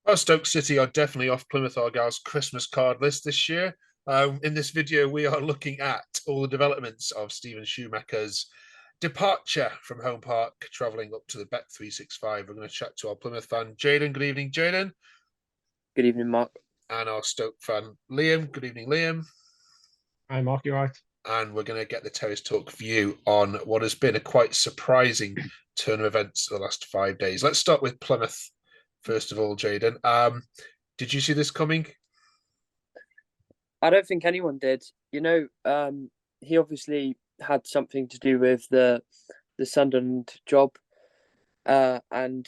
Well, Stoke City are definitely off Plymouth Argyle's Christmas card list this year. In this video, we are looking at all the developments of Steven Schumacher's departure from home park, travelling up to the Bet365. We're going to chat to our Plymouth fan, Jaden. Good evening, Jaden. Good evening, Mark. And our Stoke fan, Liam. Good evening, Liam. Hi, Mark, you right? And we're going to get the Terrace Talk view on what has been a quite surprising turn of events the last 5 days. Let's start with Plymouth, first of all, Jaden. Did you see this coming? I don't think anyone did. He obviously had something to do with the Sunderland job, and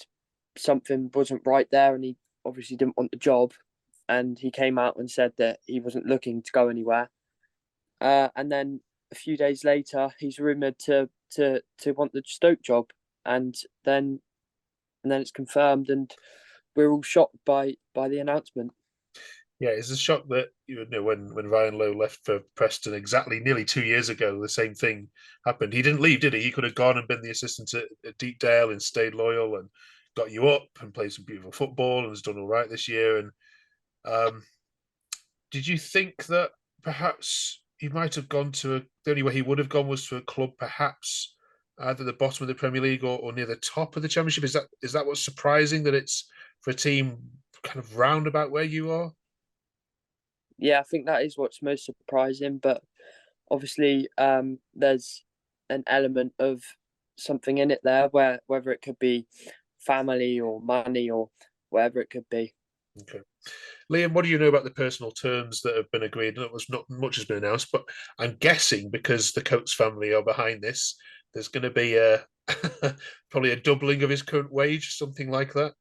something wasn't right there, and he obviously didn't want the job, and he came out and said that he wasn't looking to go anywhere. And then a few days later, he's rumoured to want the Stoke job, and then it's confirmed, and we're all shocked by the announcement. Yeah, it's a shock that when Ryan Lowe left for Preston exactly nearly 2 years ago, the same thing happened. He didn't leave, did he? He could have gone and been the assistant at Deepdale and stayed loyal and got you up and played some beautiful football and has done all right this year. And did you think that perhaps he might have gone to the only way he would have gone was to a club perhaps either the bottom of the Premier League or near the top of the Championship? Is that what's surprising, that it's for a team kind of round about where you are? Yeah, I think that is what's most surprising. But obviously, there's an element of something in it there, where whether it could be family or money or whatever it could be. Okay. Liam, what do you know about the personal terms that have been agreed? Not much has been announced, but I'm guessing because the Coates family are behind this, there's going to be a probably a doubling of his current wage, something like that.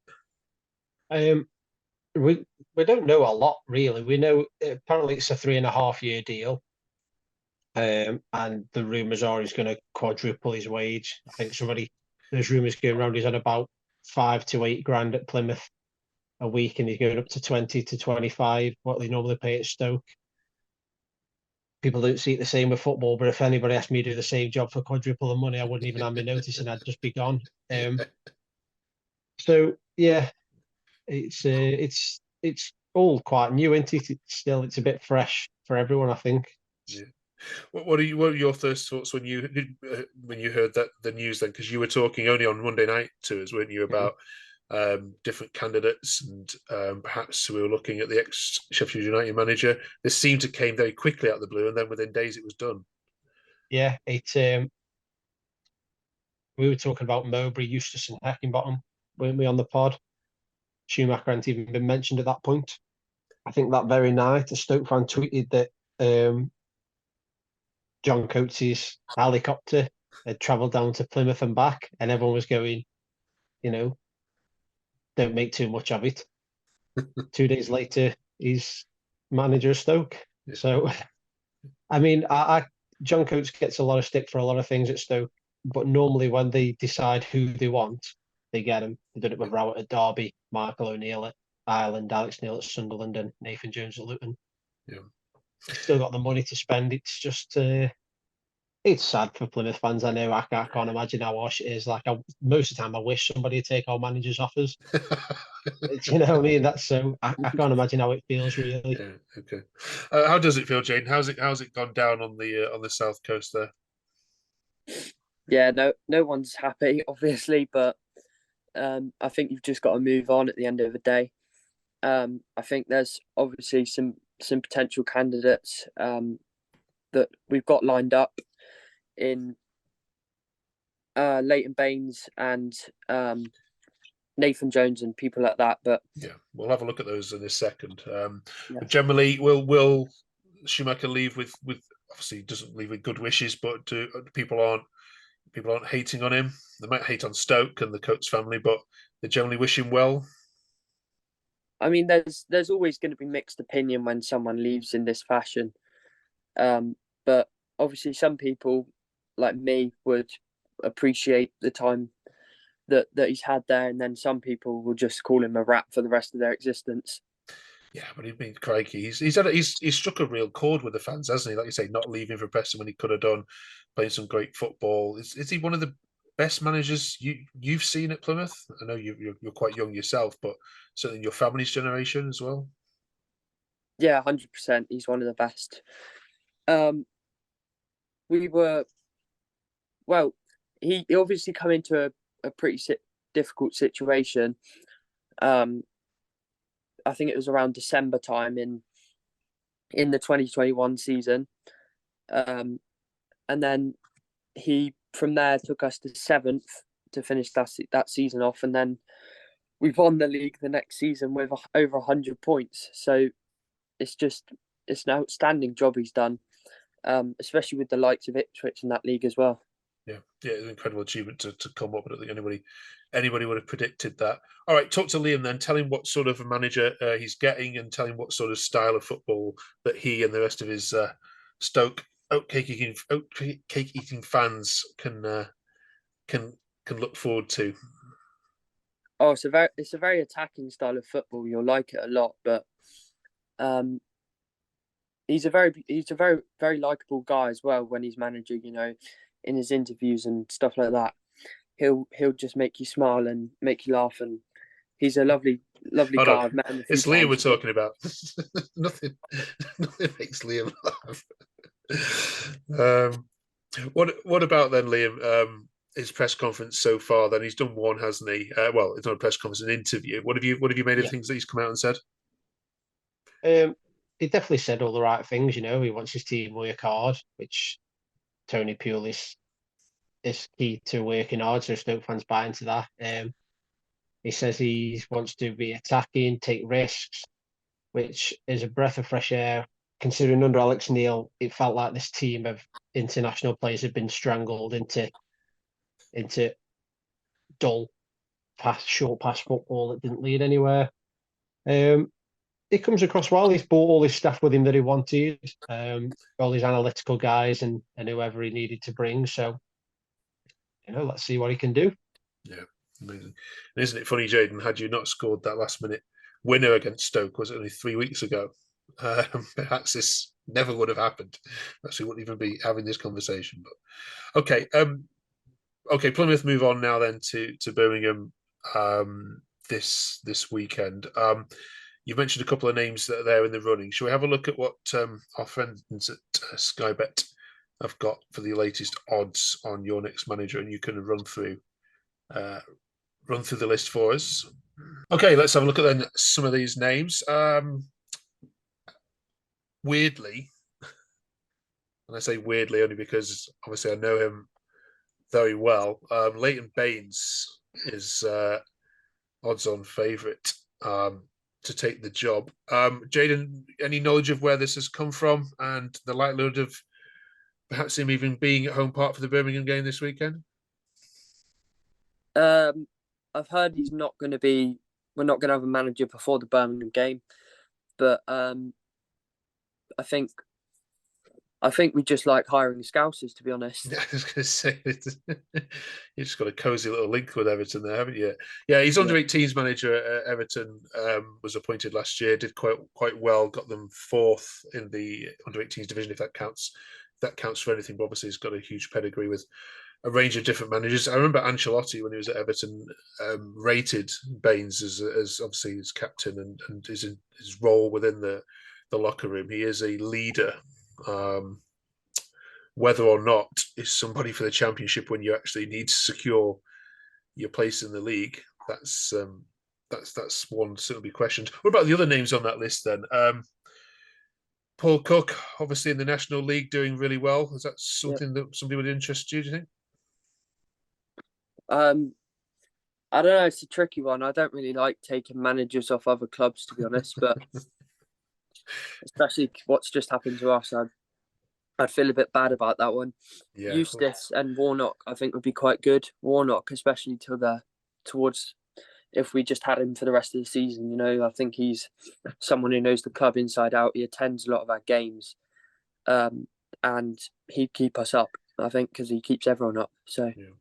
Um, we don't know a lot really. We know apparently it's a 3.5 year deal, and the rumours are he's going to quadruple his wage. I think there's rumours going around he's on about 5 to 8 grand at Plymouth a week, and he's going up to 20 to 25 what they normally pay at Stoke. People don't see it the same with football, but if anybody asked me to do the same job for quadruple the money, I wouldn't even have me notice, and I'd just be gone. So yeah, it's all quite new, isn't it? It's a bit fresh for everyone, I think. Yeah. What are your first thoughts when you heard that the news then? Because you were talking only on Monday night to us, weren't you, about different candidates and perhaps we were looking at the ex-Sheffield United manager. This seemed to came very quickly out of the blue, and then within days it was done. Yeah, we were talking about Mowbray, Eustace, and Heckingbottom, weren't we, on the pod? Schumacher hadn't even been mentioned at that point. I think that very night, a Stoke fan tweeted that John Coates' helicopter had travelled down to Plymouth and back, and everyone was going, don't make too much of it. 2 days later, he's manager of Stoke. Yeah. So, I mean, John Coates gets a lot of stick for a lot of things at Stoke, but normally when they decide who they want, they get him. They did it with Rowett at Derby, Michael O'Neill at Ireland, Alex Neil at Sunderland, and Nathan Jones at Luton. Yeah. Still got the money to spend. It's just it's sad for Plymouth fans. I know. I can't imagine how harsh it is. Like most of the time, I wish somebody would take our managers' offers. You know what I mean? That's so. I can't imagine how it feels really. Yeah. Okay. How does it feel, Jane? How's it gone down on the south coast there? Yeah, no one's happy, obviously, but I think you've just got to move on at the end of the day. I think there's obviously some potential candidates that we've got lined up in Leighton Baines and Nathan Jones and people like that. But yeah, we'll have a look at those in a second. yeah. But generally, will Schumacher leave with obviously doesn't leave with good wishes, but people aren't hating on him. They might hate on Stoke and the Coates family, but they generally wish him well. I mean, there's always going to be mixed opinion when someone leaves in this fashion. But obviously, some people like me would appreciate the time that he's had there, and then some people will just call him a rat for the rest of their existence. Yeah, but I mean, crikey, he's struck a real chord with the fans, hasn't he? Like you say, not leaving for Preston when he could have done, playing some great football. Is he one of the best managers you've seen at Plymouth? I know you're quite young yourself, but certainly in your family's generation as well. Yeah, 100%. He's one of the best. Um, we were well. He obviously come into a pretty difficult situation. Um, I think it was around December time in the 2021 season. And then he from there took us to seventh to finish that season off, and then we won the league the next season with over 100 points. So it's an outstanding job he's done, especially with the likes of Ipswich in that league as well. Yeah, it's an incredible achievement to come up. I don't think anybody would have predicted that. All right, talk to Liam then. Tell him what sort of a manager he's getting, and tell him what sort of style of football that he and the rest of his Stoke oat cake eating fans can look forward to. Oh, it's a very attacking style of football. You'll like it a lot, but he's a very likable guy as well when he's managing. You know, in his interviews and stuff like that, he'll just make you smile and make you laugh, and he's a lovely guy. No, I've met him a few it's Liam times. we're talking about. nothing makes Liam laugh. What about then, Liam? His press conference so far. Then he's done one, hasn't he? Well, it's not a press conference, an interview. What have you made of the things that he's come out and said? He definitely said all the right things. You know, he wants his team to work hard, which Tony Pulis is key to working hard. So Stoke fans buy into that. He says he wants to be attacking, take risks, which is a breath of fresh air. Considering under Alex Neil, it felt like this team of international players had been strangled into dull short pass football that didn't lead anywhere. He comes across well. He's brought all his staff with him that he wanted, all his analytical guys and whoever he needed to bring. So, let's see what he can do. Yeah, amazing. And isn't it funny, Jaden, had you not scored that last minute winner against Stoke, was it only 3 weeks ago? Perhaps this never would have happened. Actually, wouldn't even be having this conversation. But okay, Plymouth move on now then to Birmingham this weekend. You've mentioned a couple of names that are there in the running. Shall we have a look at what our friends at Sky Bet have got for the latest odds on your next manager, and you can run through the list for us. Okay, let's have a look at then some of these names. Weirdly, and I say weirdly only because obviously I know him very well. Leighton Baines is odds-on favourite to take the job. Jaden, any knowledge of where this has come from and the likelihood of perhaps him even being at home park for the Birmingham game this weekend? I've heard he's not going to be. We're not going to have a manager before the Birmingham game, but I think we just like hiring Scousers, to be honest. Yeah, I was going to say, you just got a cosy little link with Everton there, haven't you? Yeah, he's under 18s manager at Everton, was appointed last year, did quite well, got them fourth in the under 18s division, if that counts. If that counts for anything, but obviously he's got a huge pedigree with a range of different managers. I remember Ancelotti, when he was at Everton, rated Baines as obviously his captain and his role within the locker room. He is a leader. Whether or not is somebody for the Championship when you actually need to secure your place in the league, that's one certainly questioned. What about the other names on that list then? Paul Cook, obviously in the National League, doing really well. Is that something that somebody would interest you, do you think? I don't know. It's a tricky one. I don't really like taking managers off other clubs, to be honest. But especially what's just happened to us, I'd feel a bit bad about that one. Yeah, Eustace and Warnock, I think, would be quite good. Warnock, especially towards if we just had him for the rest of the season. I think he's someone who knows the club inside out. He attends a lot of our games, and he'd keep us up, I think, because he keeps everyone up. So. Yeah.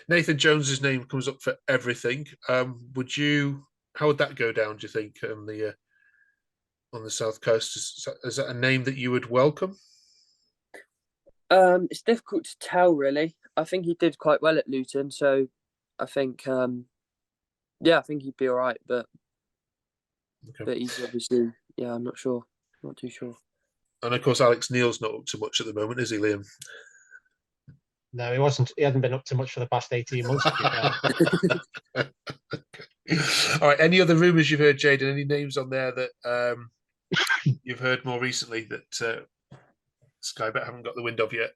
Nathan Jones's name comes up for everything. How would that go down, do you think, on the South Coast? Is that a name that you would welcome? It's difficult to tell, really. I think he did quite well at Luton, so I think I think he'd be all right, but he's obviously I'm not sure, not too sure. And of course, Alex Neil's not up to much at the moment, is he, Liam? No, he wasn't. He hadn't been up to much for the past 18 months. To be fair. All right. Any other rumours you've heard, Jayden? Any names on there that you've heard more recently that Sky Bet haven't got the wind of yet?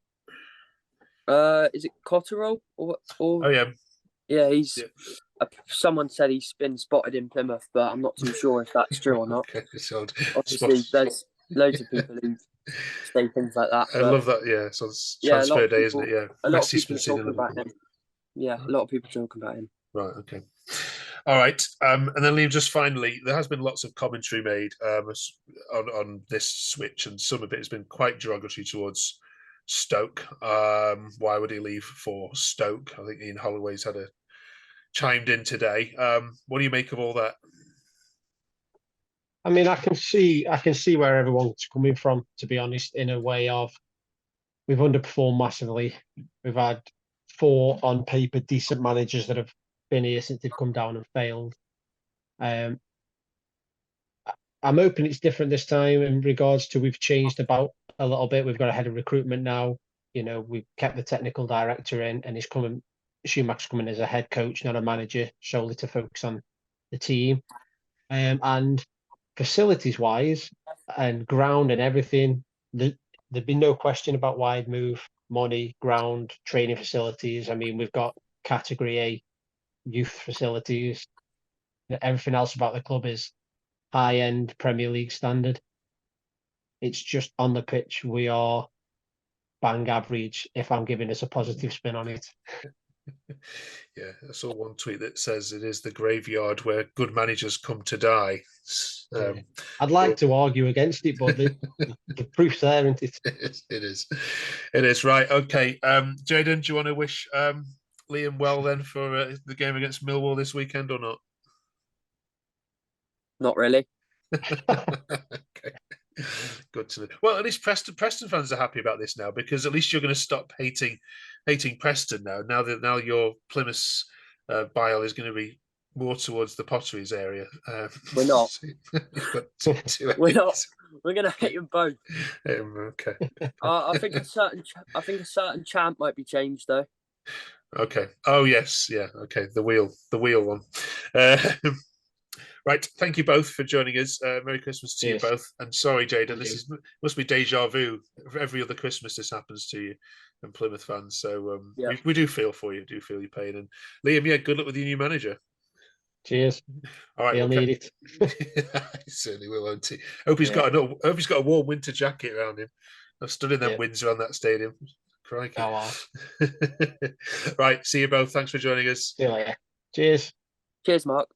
Is it Cotterill or? Oh yeah. Yeah, someone said he's been spotted in Plymouth, but I'm not too sure if that's true or not. Okay, so obviously, there's loads of people who say things like that. I love that. Yeah, so it's transfer day, isn't it? Yeah, a lot of people talking about him. Yeah, a lot of people talking about him. Right. Okay. All right. And then Liam, just finally, there has been lots of commentary made on this switch, and some of it has been quite derogatory towards Stoke. Why would he leave for Stoke? I think Ian Holloway's chimed in today. What do you make of all that? I mean, I can see where everyone's coming from, to be honest, in a way of we've underperformed massively. We've had 4 on paper decent managers that have been here since they've come down and failed. I'm hoping it's different this time in regards to we've changed about a little bit. We've got a head of recruitment now. You know, we've kept the technical director in, and Schumacher's coming as a head coach, not a manager, solely to focus on the team. And facilities wise and ground and everything, there'd be no question about wide move, money, ground, training facilities. I mean, we've got category A youth facilities. Everything else about the club is high end Premier League standard. It's just on the pitch we are bang average, if I'm giving us a positive spin on it. Yeah, I saw one tweet that says it is the graveyard where good managers come to die. I'd like to argue against it, but the proof's there, isn't it? It is. Right. Okay. Jayden, do you want to wish Liam well then for the game against Millwall this weekend or not? Not really. Okay. Good to know. Well, at least Preston fans are happy about this now, because at least you're going to stop hating Preston now. Now your Plymouth's bile is going to be more towards the Potteries area. We're not. We're not. We're going to hate them both. Okay. I think a certain chant might be changed though. Okay. Oh yes. Yeah. Okay. The wheel one. Right, thank you both for joining us. Merry Christmas to you both. And sorry, Jayden, must be deja vu. Every other Christmas this happens to you and Plymouth fans. So we do feel for you, do feel your pain. And Liam, good luck with your new manager. Cheers. All right, he'll need it. He certainly will, won't he? Hope he's got a warm winter jacket around him. I've stood in them winds around that stadium. Crikey. Oh, wow. Right, see you both. Thanks for joining us. See you later. Cheers. Cheers, Mark.